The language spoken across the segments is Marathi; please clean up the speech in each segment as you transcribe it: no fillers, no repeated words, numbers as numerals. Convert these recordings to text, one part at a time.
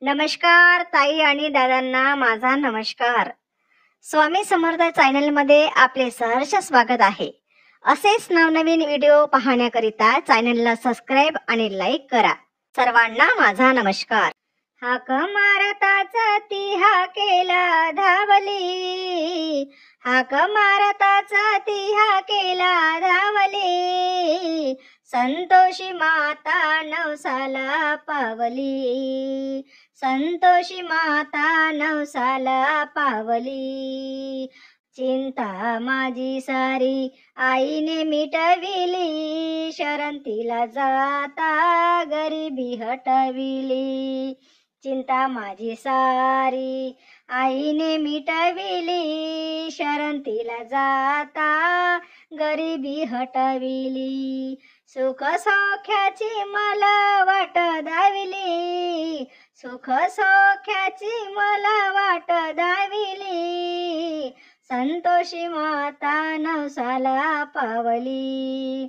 नमस्कार ताई आणि दादांना माझा नमस्कार. स्वामी समर्थ चॅनल मध्ये आपले सहर्ष स्वागत आहे. असेच नवनवीन व्हिडिओ पाहण्याकरिता चॅनलला सबस्क्राइब आणि लाईक करा. सर्वांना माझा नमस्कार. हाक मारताच ती हाकेला धावली, हाक मारताच ती हाकेला धावली, संतोषी माता नवसाला पावली, संतोषी माता नवसाला पावली. चिंता माझी सारी आईने मिटविली, शरण तिला जाता गरिबी हटविली. चिंता माझी सारी आईने मिटविली, शरण तिला जाता गरिबी हटविली. सुख सौख्याची मला वाट दाविली, सुख सौख्याची मला वाट दाविली, संतोषी माता नवसाला पावली,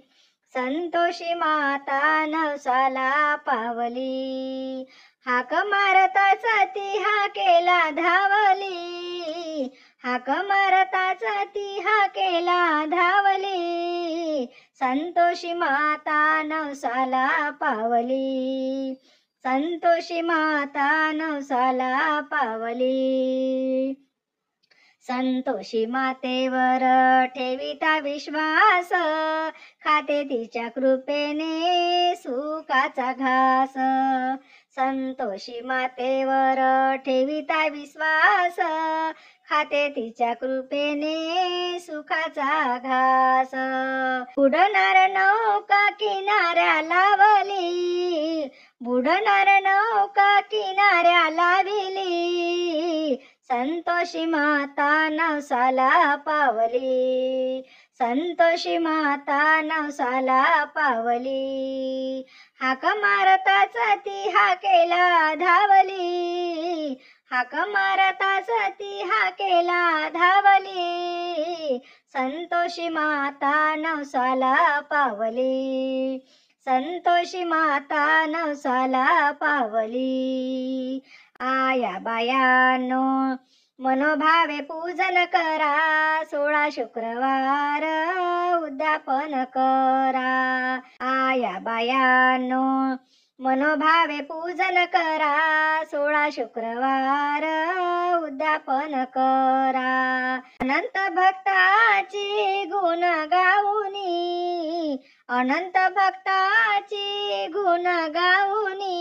संतोषी माता नवसाला पावली. हाक मारताच ती हाकेला धावली, हाक मारताच ती हाकेला धावली, संतोषी माता नवसाला पावली, संतोषी माता नवसाला पावली. संतोषी मातेवर ठेविता विश्वास, खाते तिच्या कृपेने सुखाचा घास. संतोषी मातेवर ठेविता विश्वास, खाते तिच्या कृपेने सुखाचा घास. बुडणार नौका किनाऱ्या लावली, बुडणार नौका किनाऱ्या लाविली, संतोषी माता नवसाला पावली, संतोषी माता नवसाला पावली. हाक मारताच ती हाकेला धावली, हाक मारताच ती हाकेला धावली, संतोषी माता नवसाला पावली, संतोषी माता नवसाला पावली. आया बायानो मनोभावे पूजन करा, 16 शुक्रवार उद्यापन करा. आया बायानो मनोभावे पूजन करा, 16 शुक्रवार उद्यापन करा. अनंत भक्ताची गुण गाऊनी, अनंत भक्ताची गुण गाऊनी,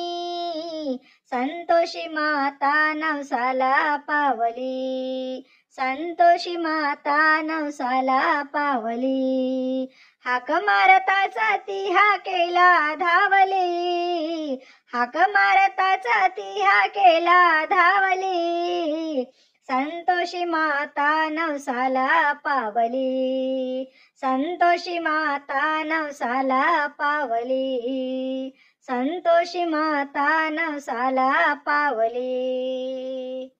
संतोषी माता नवसाला पावली, संतोषी माता नवसाला पावली. हाक मारताच ती हाकेला धावली, हाक मारताच ती हाकेला धावली, संतोषी माता नवसाला पावली, संतोषी माता नवसाला पावली, संतोषी माता नवसाला पावली.